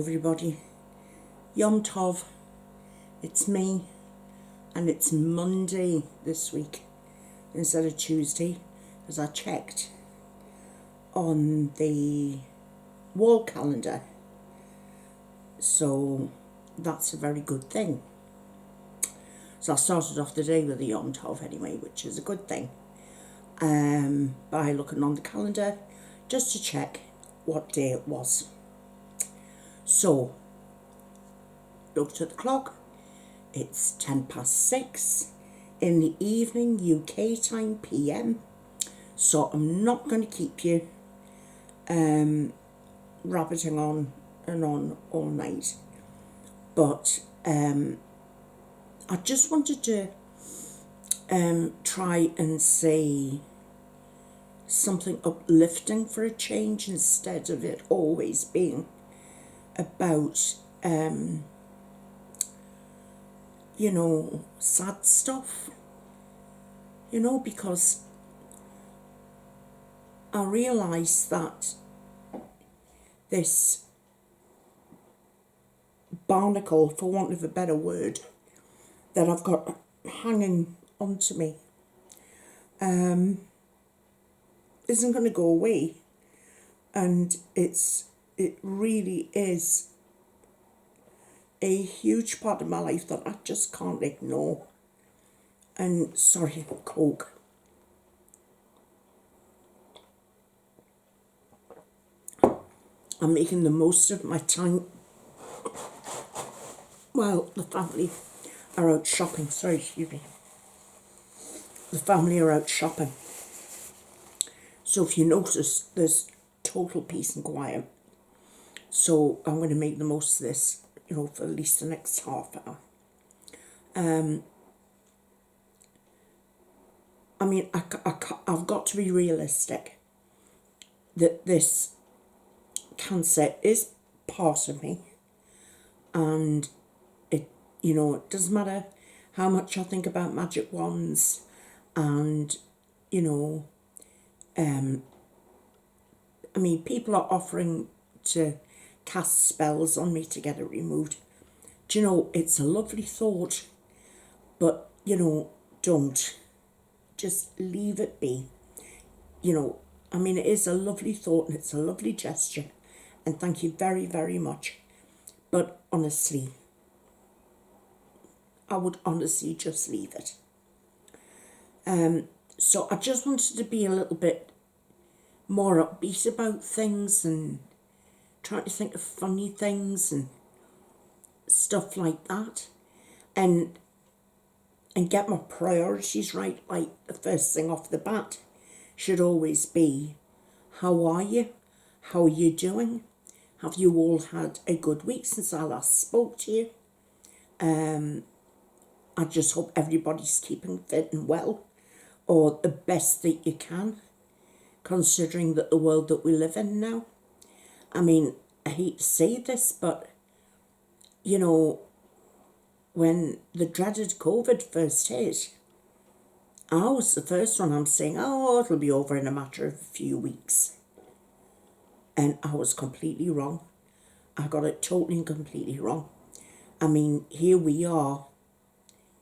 Hello everybody, Yom Tov, it's me, and it's Monday this week instead of Tuesday, as I checked on the wall calendar, so that's a very good thing. So I started off the day with a Yom Tov anyway, which is a good thing, by looking on the calendar just to check what day it was. So, looked at the clock, it's 6:10 in the evening, UK time, PM, so I'm not going to keep you rabbiting on and on all night, but I just wanted to try and say something uplifting for a change instead of it always being about sad stuff, because I realise that this barnacle, for want of a better word, that I've got hanging onto me isn't going to go away, and it really is a huge part of my life that I just can't ignore. And sorry, Coke. I'm making the most of my time while the family are out shopping. Sorry, excuse me. The family are out shopping. So if you notice, there's total peace and quiet. So I'm going to make the most of this, for at least the next half hour. I've got to be realistic that this cancer is part of me, and it doesn't matter how much I think about magic wands and people are offering to cast spells on me to get it removed. It's a lovely thought, but don't. Just leave it be. It is a lovely thought and it's a lovely gesture, and thank you very, very much. But honestly, I would honestly just leave it. So I just wanted to be a little bit more upbeat about things and trying to think of funny things and stuff like that, and get my priorities right. Like, the first thing off the bat should always be, how are you? How are you doing? Have you all had a good week since I last spoke to you? I just hope everybody's keeping fit and well, or the best that you can, considering that the world that we live in now. I hate to say this, but when the dreaded COVID first hit, I was the first one. I'm saying, oh, it'll be over in a matter of a few weeks. And I was completely wrong. I got it totally and completely wrong. Here we are,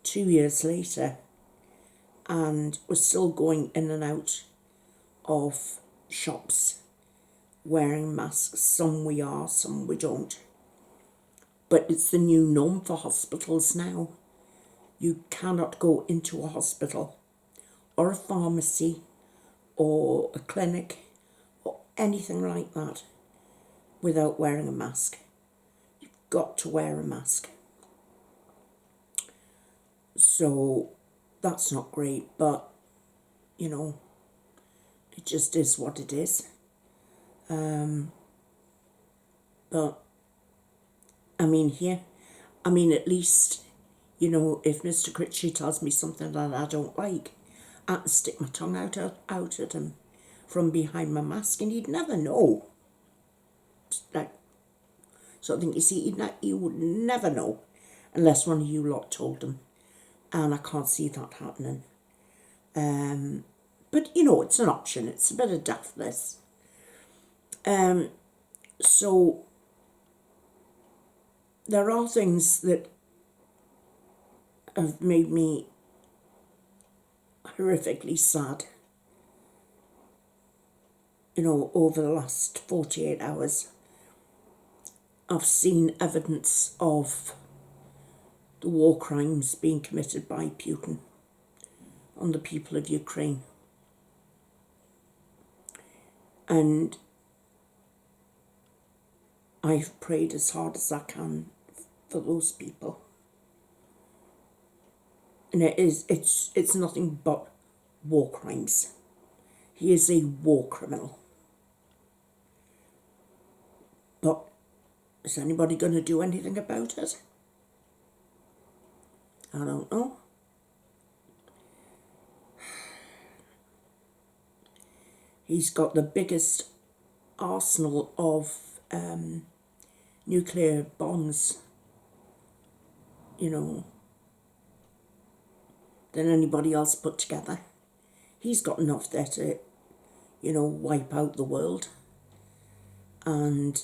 2 years later, and we're still going in and out of shops wearing masks. Some we are, some we don't. But it's the new norm for hospitals now. You cannot go into a hospital or a pharmacy or a clinic or anything like that without wearing a mask. You've got to wear a mask. So that's not great, but it just is what it is. But here, at least, if Mr. Critchley tells me something that I don't like, I can stick my tongue out at him from behind my mask, and he'd never know. So I think, you see, he would never know unless one of you lot told him, and I can't see that happening. But it's an option. It's a bit of daftness. So there are things that have made me horrifically sad, over the last 48 hours. I've seen evidence of the war crimes being committed by Putin on the people of Ukraine. And I've prayed as hard as I can for those people. And it's nothing but war crimes. He is a war criminal. But is anybody going to do anything about it? I don't know. He's got the biggest arsenal of nuclear bombs, than anybody else put together. He's got enough there to, wipe out the world. And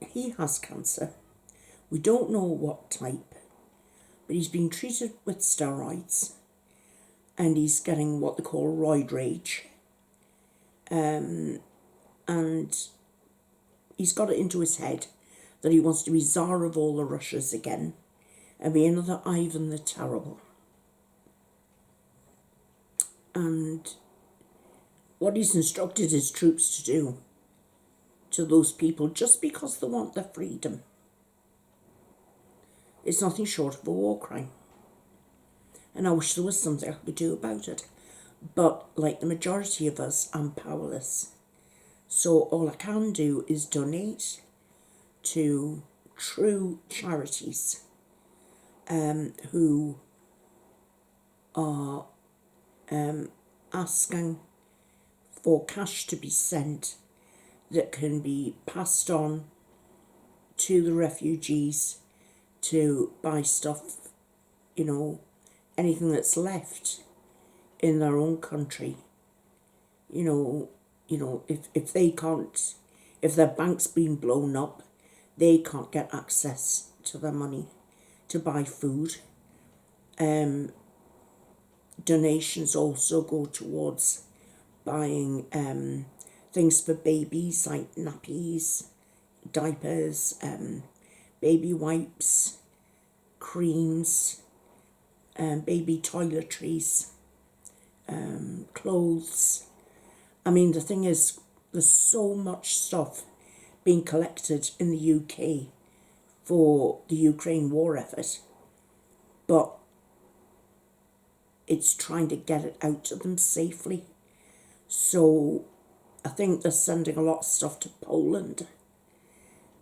he has cancer. We don't know what type, but he's been treated with steroids, and he's getting what they call roid rage. And he's got it into his head that he wants to be Tsar of all the Russias again and be another Ivan the Terrible. And what he's instructed his troops to do to those people, just because they want their freedom, is nothing short of a war crime. And I wish there was something I could do about it. But like the majority of us, I'm powerless. So all I can do is donate to true charities who are asking for cash to be sent that can be passed on to the refugees to buy stuff, anything that's left in their own country. If they can't, if their bank's been blown up, they can't get access to their money to buy food. Donations also go towards buying things for babies like nappies, diapers, baby wipes, creams, baby toiletries, clothes. I mean, the thing is, there's so much stuff being collected in the UK for the Ukraine war effort, but it's trying to get it out to them safely. So I think they're sending a lot of stuff to Poland,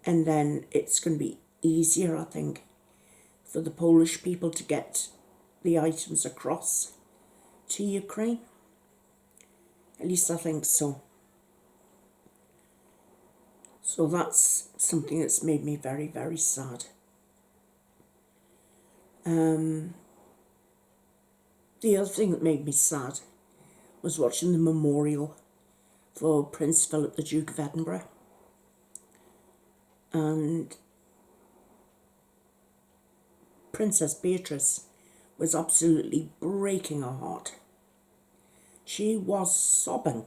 and then it's going to be easier, I think, for the Polish people to get the items across to Ukraine. At least I think so. So that's something that's made me very, very sad. The other thing that made me sad was watching the memorial for Prince Philip, the Duke of Edinburgh. And Princess Beatrice was absolutely breaking her heart. She was sobbing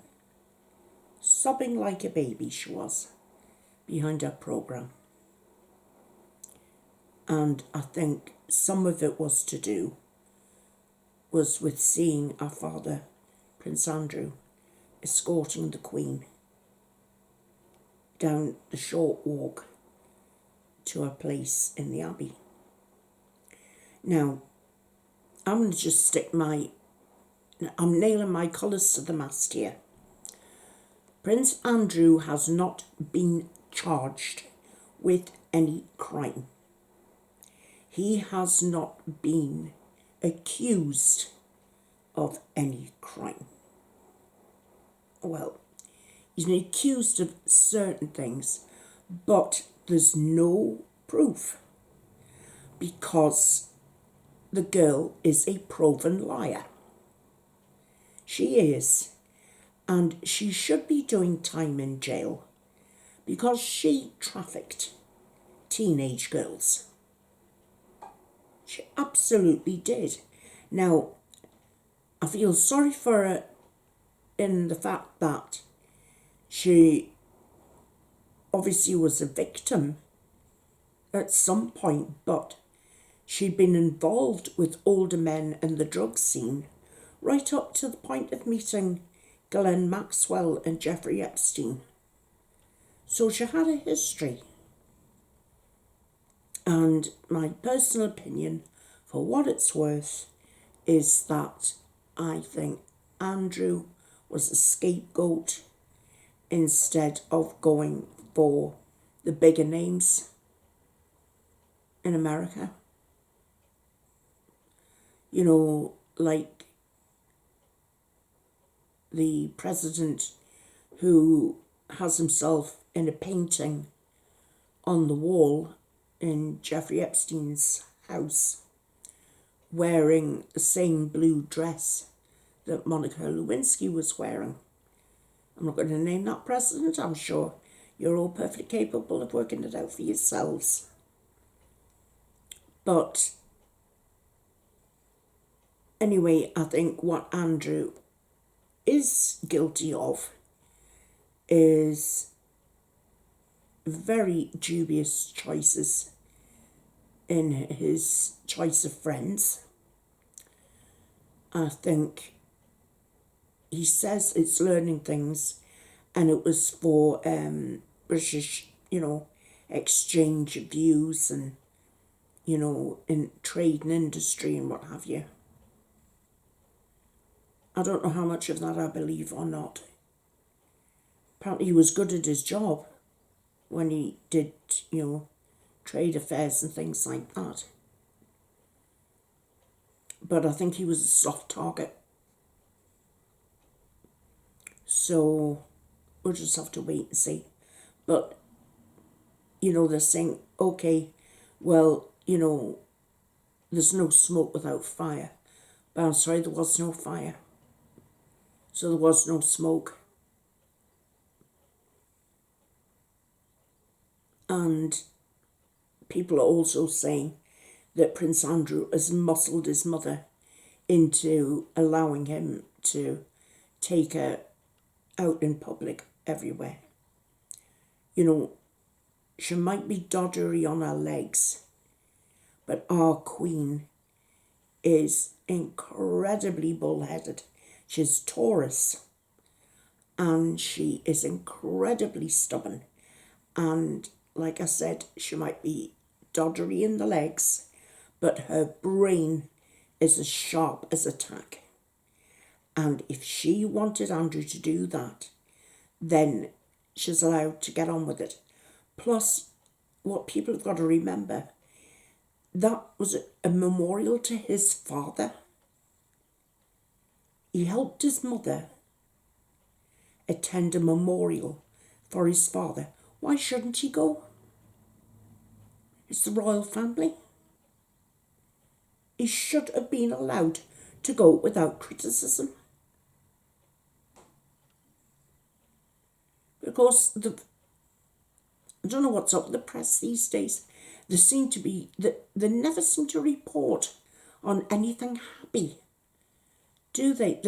like a baby, she was, behind her programme. And I think some of it was with seeing our father, Prince Andrew, escorting the Queen down the short walk to her place in the Abbey. Now, I'm going to just I'm nailing my colours to the mast here. Prince Andrew has not been charged with any crime. He has not been accused of any crime. Well, he's been accused of certain things, but there's no proof because the girl is a proven liar. She is, and she should be doing time in jail because she trafficked teenage girls. She absolutely did. Now, I feel sorry for her in the fact that she obviously was a victim at some point, but she'd been involved with older men in the drug scene right up to the point of meeting Ghislaine Maxwell and Jeffrey Epstein. So she had a history. And my personal opinion, for what it's worth, is that I think Andrew was a scapegoat instead of going for the bigger names in America. You know, like the president who has himself in a painting on the wall in Jeffrey Epstein's house, wearing the same blue dress that Monica Lewinsky was wearing. I'm not going to name that president. I'm sure you're all perfectly capable of working it out for yourselves. But anyway, I think what Andrew is guilty of is very dubious choices in his choice of friends. I think he says it's learning things, and it was for British, exchange of views and, in trade and industry and what have you. I don't know how much of that I believe or not. Apparently he was good at his job when he did, trade affairs and things like that. But I think he was a soft target. So we'll just have to wait and see. But, they're saying, okay, well, there's no smoke without fire. But I'm sorry, there was no fire. So there was no smoke. And people are also saying that Prince Andrew has muscled his mother into allowing him to take her out in public everywhere. She might be doddery on her legs, but our queen is incredibly bullheaded. She's Taurus, and she is incredibly stubborn. And like I said, she might be doddery in the legs, but her brain is as sharp as a tack. And if she wanted Andrew to do that, then she's allowed to get on with it. Plus, what people have got to remember, that was a memorial to his father. He helped his mother attend a memorial for his father. Why shouldn't he go? It's the royal family. He should have been allowed to go without criticism. Because I don't know what's up with the press these days. They never seem to report on anything happy, do they?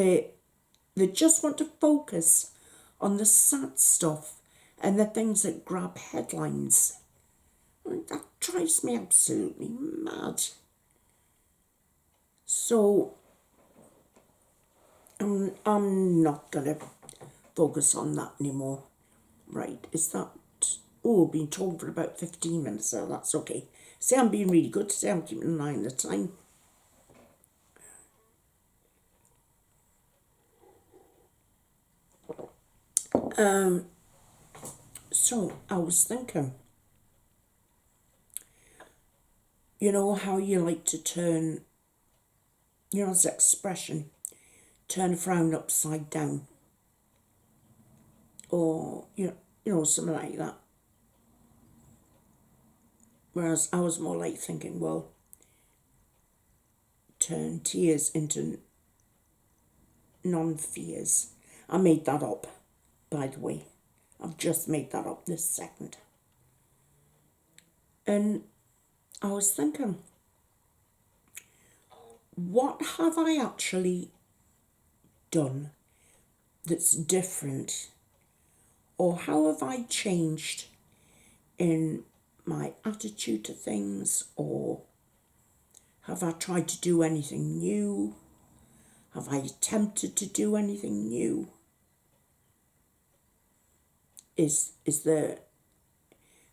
They just want to focus on the sad stuff and the things that grab headlines. That drives me absolutely mad. So I'm not going to focus on that anymore. Right, is that... Oh, I've been talking for about 15 minutes, so that's okay. See, I'm being really good today. I'm keeping an eye on the time. So I was thinking, how you like to turn, this expression, turn a frown upside down, or something like that. Whereas I was more like thinking, well, turn tears into non-fears. I made that up, by the way. I've just made that up this second. And I was thinking, what have I actually done that's different? Or how have I changed in my attitude to things? Or have I tried to do anything new? Have I attempted to do anything new?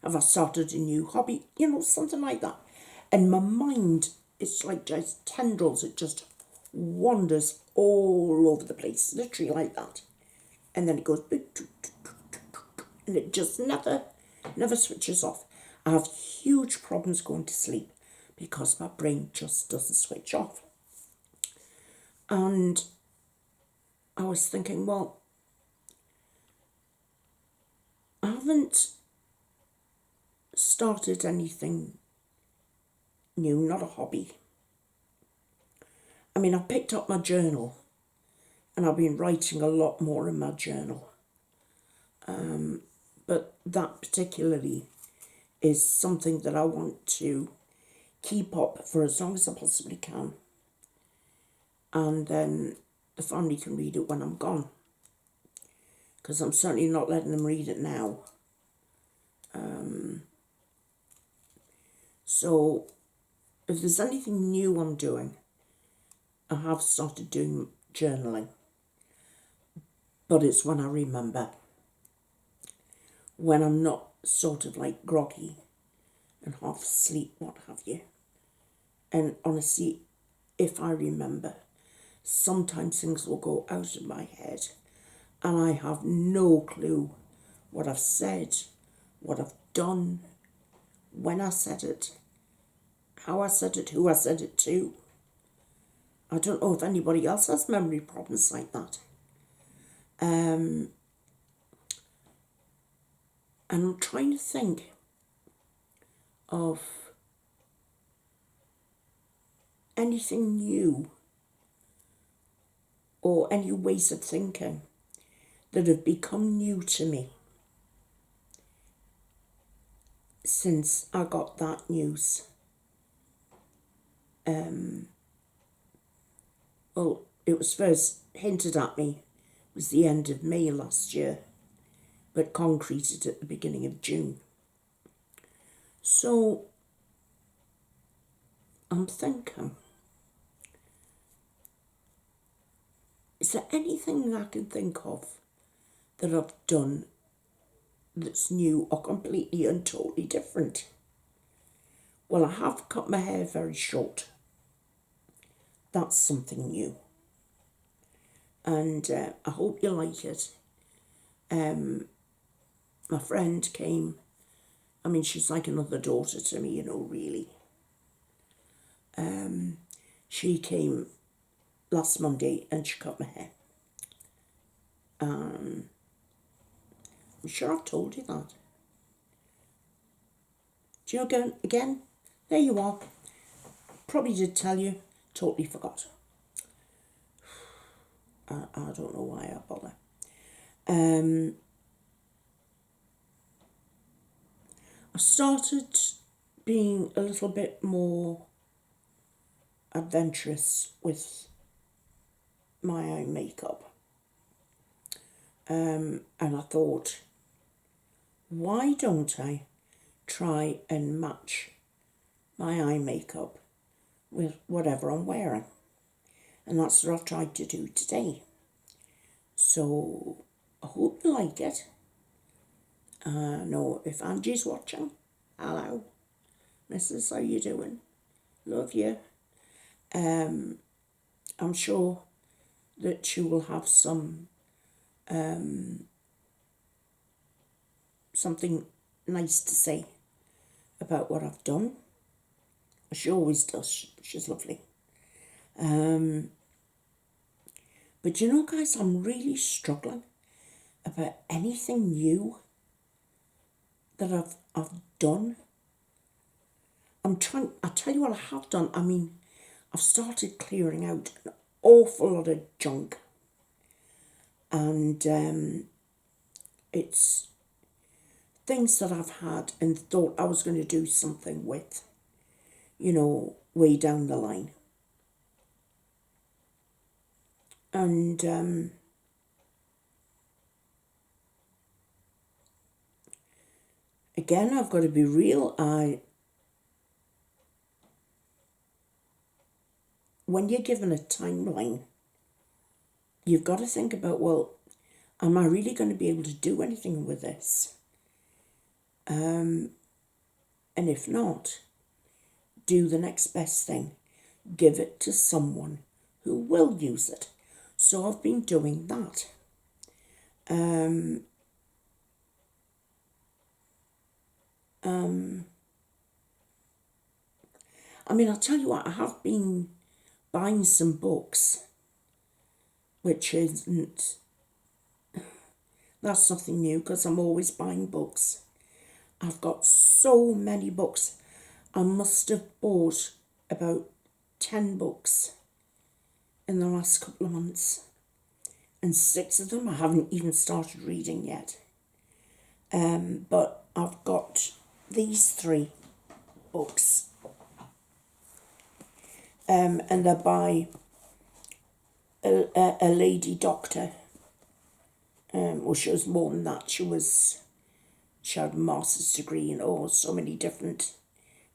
Have I started a new hobby? Something like that. And my mind, it's like just tendrils. It just wanders all over the place, literally like that. And then it goes, and it just never switches off. I have huge problems going to sleep because my brain just doesn't switch off. And I was thinking, well, I haven't started anything new, not a hobby. I mean, I picked up my journal and I've been writing a lot more in my journal. But that particularly is something that I want to keep up for as long as I possibly can. And then the family can read it when I'm gone. Because I'm certainly not letting them read it now. So if there's anything new I'm doing, I have started doing journaling. But it's when I remember. When I'm not sort of like groggy and half asleep, what have you. And honestly, if I remember, sometimes things will go out of my head and I have no clue what I've said, what I've done, when I said it, how I said it, who I said it to. I don't know if anybody else has memory problems like that. And I'm trying to think of anything new or any ways of thinking that have become new to me since I got that news. Well, it was first hinted at me, it was the end of May last year, but concreted at the beginning of June. So I'm thinking, is there anything I can think of that I've done that's new or completely and totally different? Well, I have cut my hair very short. That's something new. And I hope you like it. My friend came. I mean, she's like another daughter to me, really. She came last Monday and she cut my hair. I'm sure I've told you that. Do you know, again, there you are. Probably did tell you, totally forgot. I don't know why I bother. I started being a little bit more adventurous with my eye makeup. And I thought, why don't I try and match my eye makeup with whatever I'm wearing? And that's what I've tried to do today. So I hope you like it. No, if Angie's watching, hello, Mrs. How you doing? Love you. I'm sure that she will have something nice to say about what I've done. She always does. She's lovely. But guys, I'm really struggling about anything new that I've done. I tell you what I have done. I mean, I've started clearing out an awful lot of junk. And things that I've had and thought I was going to do something with, you know, way down the line. And again, I've got to be real. When you're given a timeline, you've got to think about, well, am I really going to be able to do anything with this? And if not, do the next best thing. Give it to someone who will use it. So I've been doing that. I mean, I'll tell you what, I have been buying some books, which isn't, that's nothing new because I'm always buying books. I've got so many books. I must have bought about 10 books in the last couple of months. And 6 of them I haven't even started reading yet. But I've got these 3 books. And they're by a lady doctor. Well, she was more than that. She had a master's degree in so many different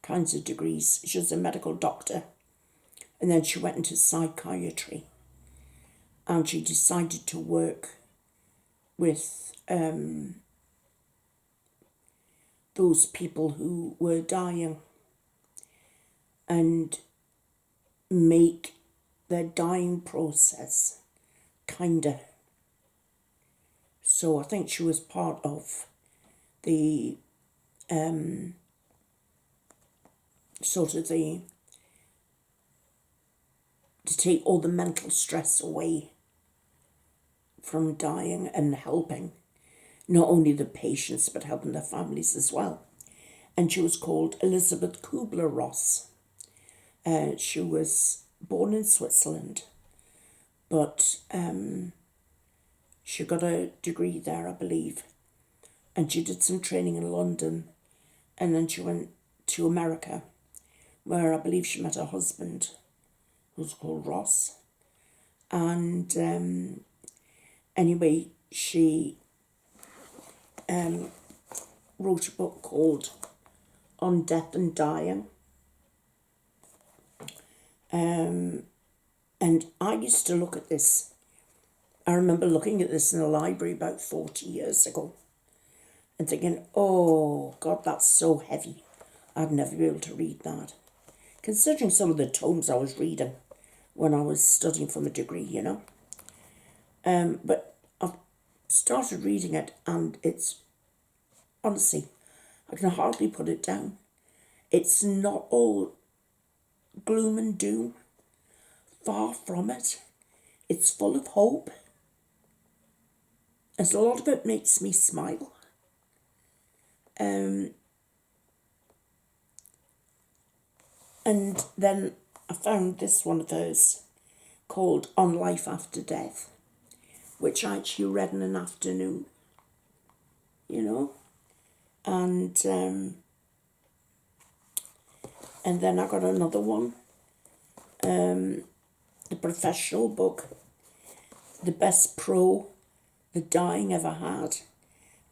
kinds of degrees. She was a medical doctor. And then she went into psychiatry. And she decided to work with those people who were dying and make their dying process kinder. So I think she was part of the to take all the mental stress away from dying and helping not only the patients but helping their families as well. And she was called Elizabeth Kubler-Ross. She was born in Switzerland, but she got a degree there, I believe, and she did some training in London, and then she went to America, where I believe she met her husband, who's called Ross. And anyway, she wrote a book called On Death and Dying. And I used to look at this. I remember looking at this in the library about 40 years ago and thinking, oh, God, that's so heavy. I'd never be able to read that. Considering some of the tomes I was reading when I was studying for my degree, you know. But I've started reading it and it's, honestly, I can hardly put it down. It's not all gloom and doom. Far from it. It's full of hope. As a lot of it makes me smile. And then I found this one of hers called On Life After Death, which I actually read in an afternoon, you know. And then I got another one, the professional book, The Best Pro the Dying Ever Had,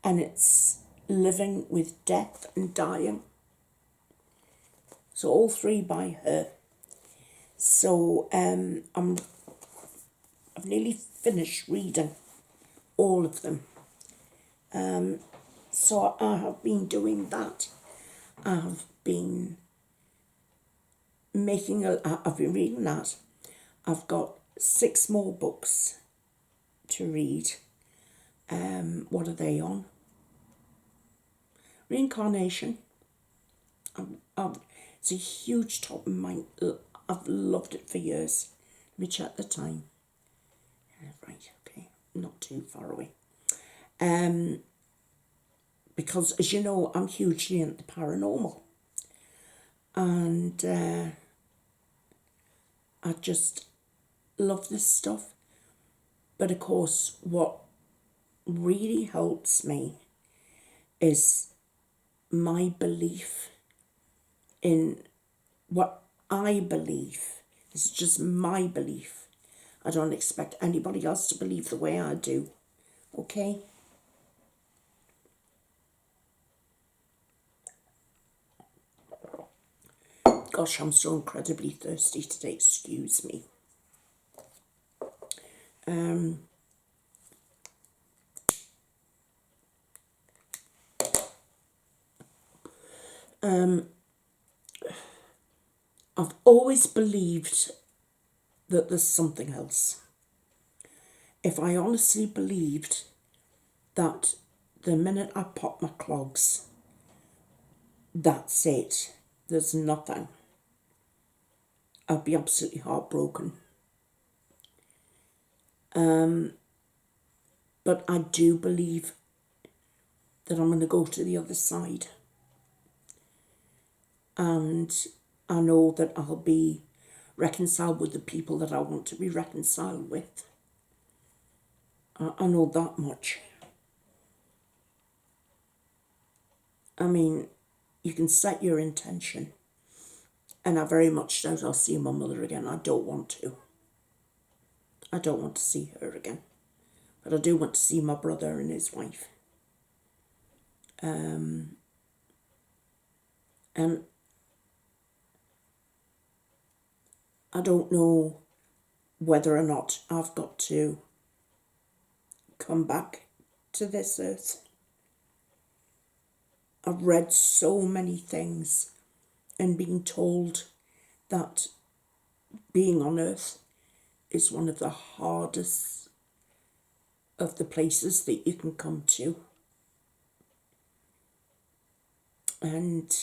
and it's Living with Death and Dying. So all 3 by her. So I've nearly finished reading all of them. So I have been doing that. I've been reading that. I've got 6 more books to read. What are they on? Reincarnation. It's a huge top of mine. I've loved it for years. Let me check the time. Right, okay, not too far away. Because, as you know, I'm hugely into paranormal. And I just love this stuff. But, of course, what really helps me is my belief in what I believe. It's just my belief. I don't expect anybody else to believe the way I do. Okay? Gosh, I'm so incredibly thirsty today. Excuse me. I've always believed that there's something else. If I honestly believed that the minute I pop my clogs, that's it, there's nothing, I'd be absolutely heartbroken. But I do believe that I'm going to go to the other side. And I know that I'll be reconciled with the people that I want to be reconciled with. I know that much. I mean, you can set your intention. And I very much doubt I'll see my mother again. I don't want to. I don't want to see her again. But I do want to see my brother and his wife. And I don't know whether or not I've got to come back to this earth. I've read so many things and been told that being on earth is one of the hardest of the places that you can come to. And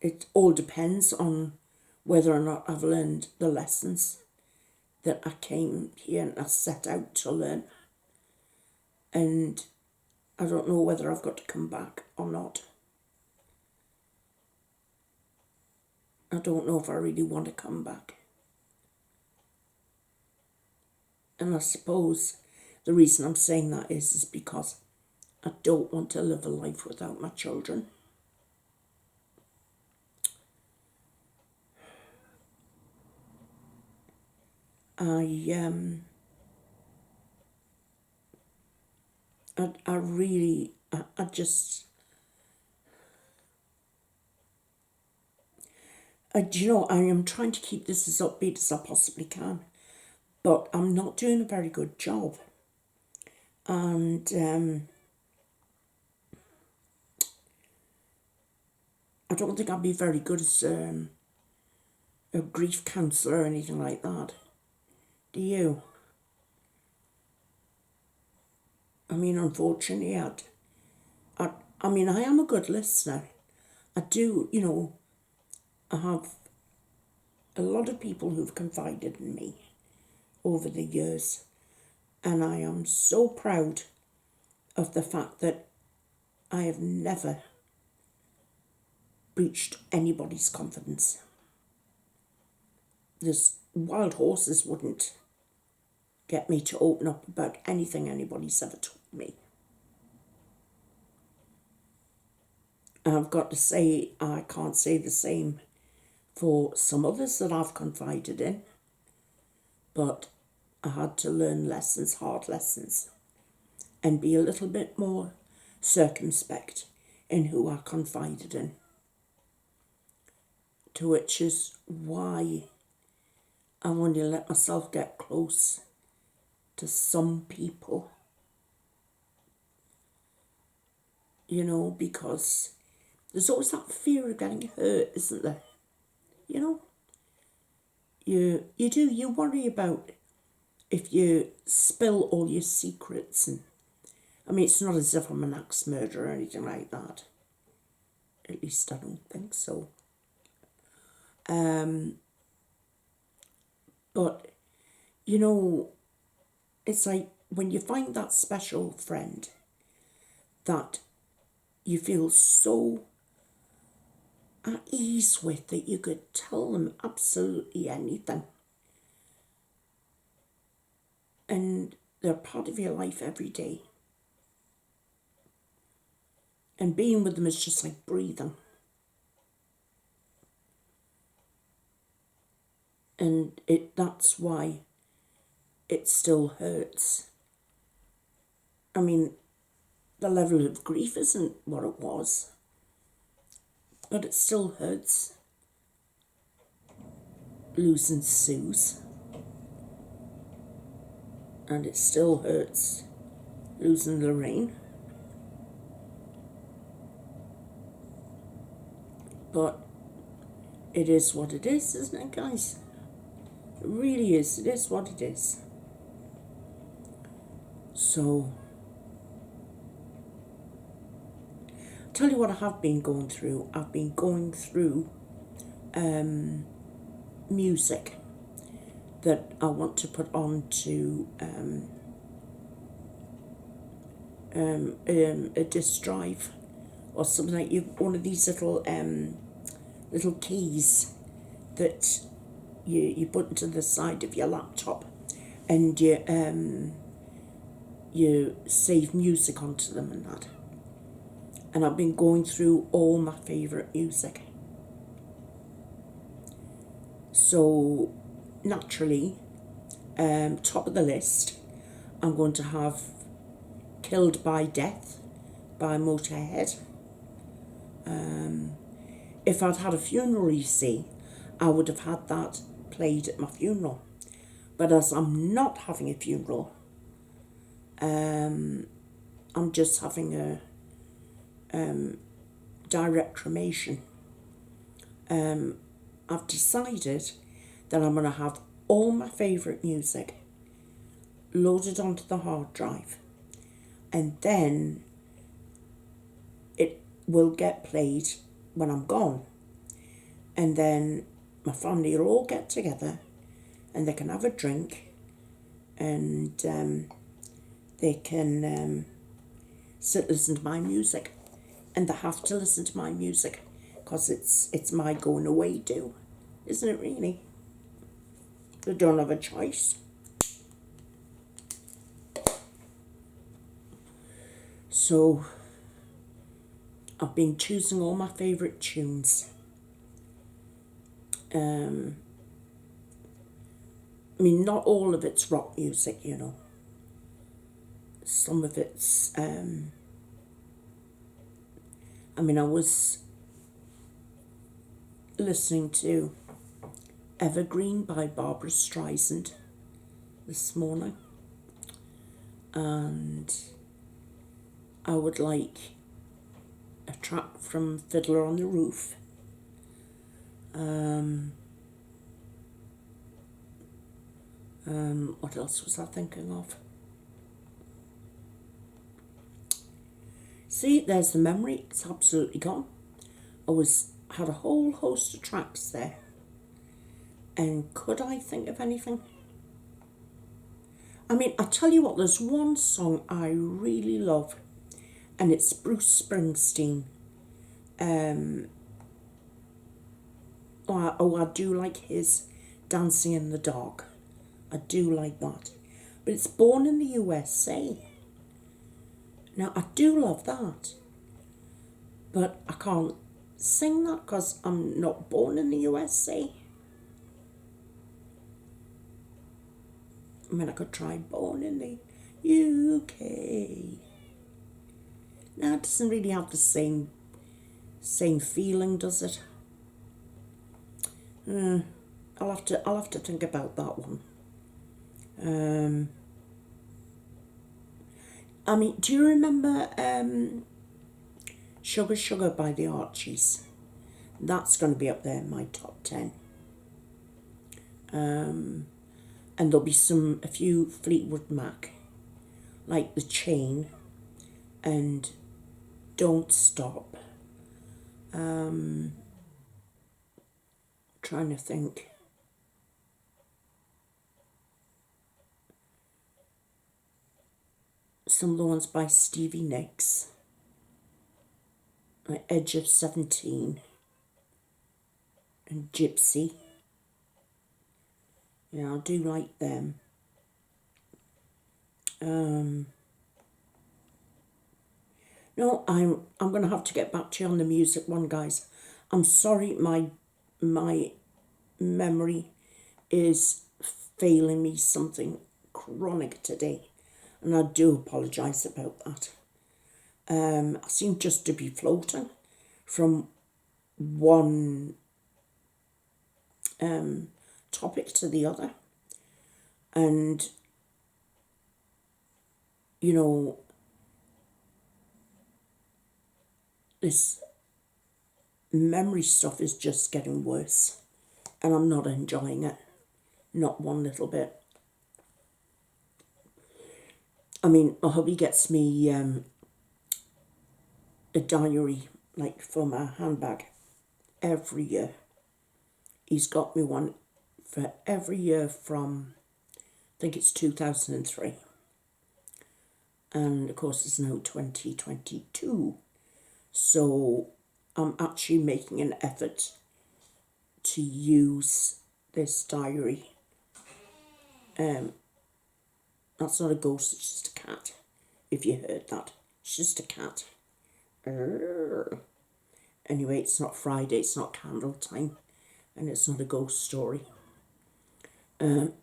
it all depends on whether or not I've learned the lessons that I came here and I set out to learn. And I don't know whether I've got to come back or not. I don't know if I really want to come back. And I suppose the reason I'm saying that is because I don't want to live a life without my children. I just, do you know, I am trying to keep this as upbeat as I possibly can, but I'm not doing a very good job. And I don't think I'd be very good as a grief counsellor or anything like that. Do you? I mean, unfortunately, I mean, I am a good listener. I do, you know, I have a lot of people who've confided in me over the years, and I am so proud of the fact that I have never breached anybody's confidence. This wild horses wouldn't get me to open up about anything anybody's ever told me. And I've got to say, I can't say the same for some others that I've confided in, but I had to learn lessons, hard lessons, and be a little bit more circumspect in who I confided in. To which is why I only let myself get close to some people. You know, because there's always that fear of getting hurt, isn't there? You know? You worry about if you spill all your secrets. And I mean, it's not as if I'm an axe murderer or anything like that. At least I don't think so. But, you know, it's like when you find that special friend that you feel so at ease with that you could tell them absolutely anything. And They're part of your life every day. And being with them is just like breathing. And that's why it still hurts. I mean, the level of grief isn't what it was, but it still hurts losing Suze. And it still hurts losing Lorraine. But it is what it is, isn't it, guys? It really is. It is what it is. So, tell you what I have been going through. I've been going through music that I want to put onto a disk drive or something like one of these little keys that you put into the side of your laptop, and you save music onto them and that. And I've been going through all my favourite music. So naturally, top of the list, I'm going to have Killed by Death by Motorhead. If I'd had a funeral, you see, I would have had that played at my funeral. But as I'm not having a funeral, I'm just having a direct cremation. I've decided that I'm going to have all my favourite music loaded onto the hard drive, and then it will get played when I'm gone. And then my family will all get together and they can have a drink, and they can sit and listen to my music. And they have to listen to my music because it's my going away do, isn't it really? They don't have a choice. So I've been choosing all my favourite tunes. I mean, not all of it's rock music, you know. Some of it's, I was listening to Evergreen by Barbara Streisand this morning, and I would like a track from Fiddler on the Roof. What else was I thinking of? See, there's the memory. It's absolutely gone. Had a whole host of tracks there. And could I think of anything? I mean, I tell you what, there's one song I really love, and it's Bruce Springsteen. I do like his Dancing in the Dark. I do like that. But it's Born in the USA. Now, I do love that. But I can't sing that because I'm not born in the USA. I mean, I could try Born in the UK. Now, it doesn't really have the same feeling, does it? I'll have to think about that one. I mean, do you remember Sugar Sugar by the Archies? That's going to be up there in my top 10. And there'll be a few Fleetwood Mac, like The Chain and Don't Stop. Trying to think. Some of the ones by Stevie Nicks, like Edge of 17 and Gypsy. Yeah, I do like them. No, I'm gonna have to get back to you on the music one, guys. I'm sorry, my memory is failing me something chronic today, and I do apologise about that. I seem just to be floating from one topic to the other, and you know, this memory stuff is just getting worse, and I'm not enjoying it, not one little bit. I mean, my hubby gets me a diary, like for my handbag, every year. He's got me one for every year from, I think it's 2003. And of course it's now 2022. So I'm actually making an effort to use this diary. That's not a ghost, it's just a cat. If you heard that, it's just a cat. Anyway, it's not Friday, it's not candle time, and it's not a ghost story. And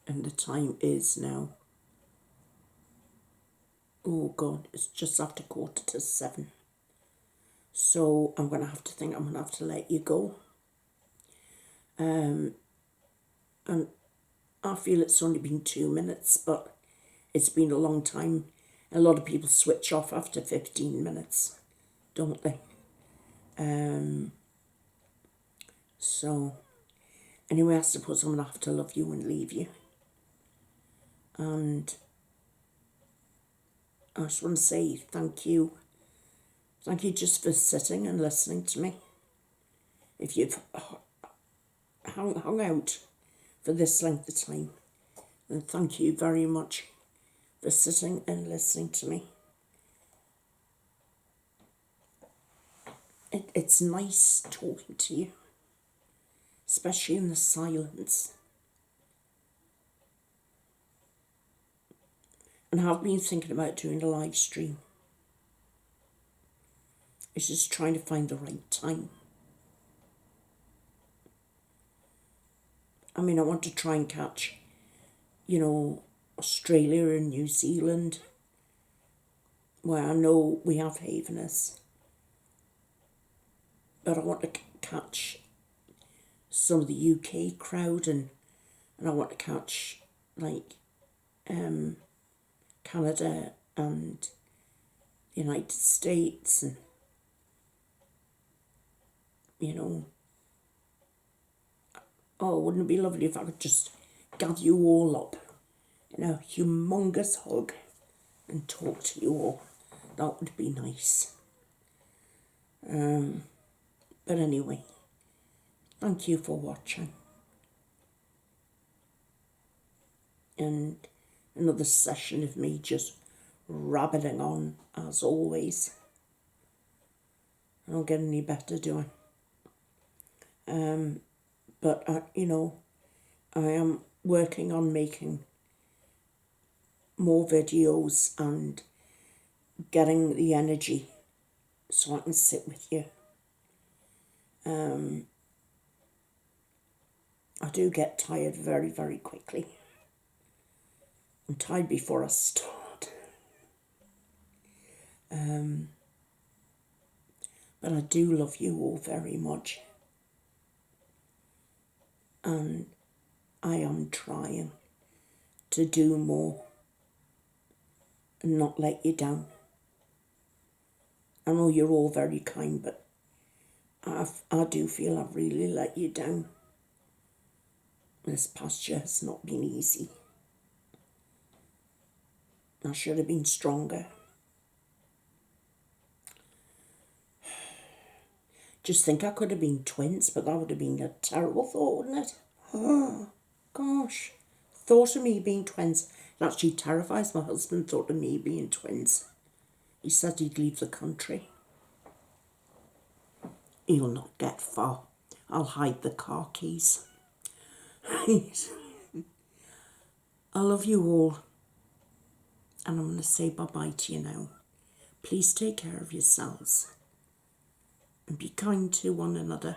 the time is now, oh God, it's just after 7:15. So I'm going to have to let you go. And I feel it's only been 2 minutes, but it's been a long time. A lot of people switch off after 15 minutes, don't they? So anyway, I suppose I'm going to have to love you and leave you. And I just want to say thank you. Thank you just for sitting and listening to me. If you've hung out for this length of time, then thank you very much for sitting and listening to me. It's nice talking to you, especially in the silence. And I've been thinking about doing a live stream. It's just trying to find the right time. I mean, I want to try and catch, Australia and New Zealand, where I know we have Havenness. But I want to catch some of the UK crowd, and I want to catch, like, Canada and the United States, and, wouldn't it be lovely if I could just gather you all up in a humongous hug and talk to you all? That would be nice. But anyway, thank you for watching. And another session of me just rabbiting on, as always. I don't get any better, do I? But, I am working on making more videos and getting the energy so I can sit with you. I do get tired very, very quickly. I'm tired before I start. But I do love you all very much. And I am trying to do more and not let you down. I know you're all very kind, but I do feel I've really let you down. This past year has not been easy. I should have been stronger. Just think I could have been twins, but that would have been a terrible thought, wouldn't it? Oh, gosh. Thought of me being twins. It actually terrifies my husband, thought of me being twins. He said he'd leave the country. He'll not get far. I'll hide the car keys. I love you all, and I'm going to say bye-bye to you now. Please take care of yourselves and be kind to one another.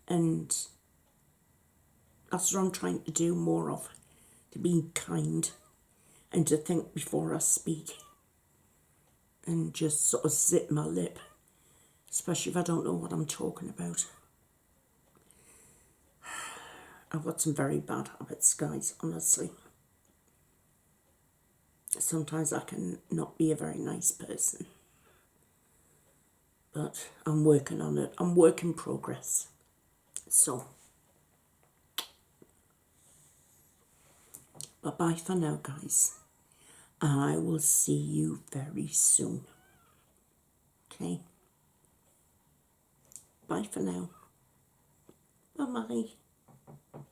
And that's what I'm trying to do more of, to be kind and to think before I speak and just sort of zip my lip, especially if I don't know what I'm talking about. I've got some very bad habits, guys, honestly. Sometimes I can not be a very nice person, but I'm working on it. I'm work in progress. So, bye-bye for now, guys. I will see you very soon. Okay? Bye for now. Bye-bye.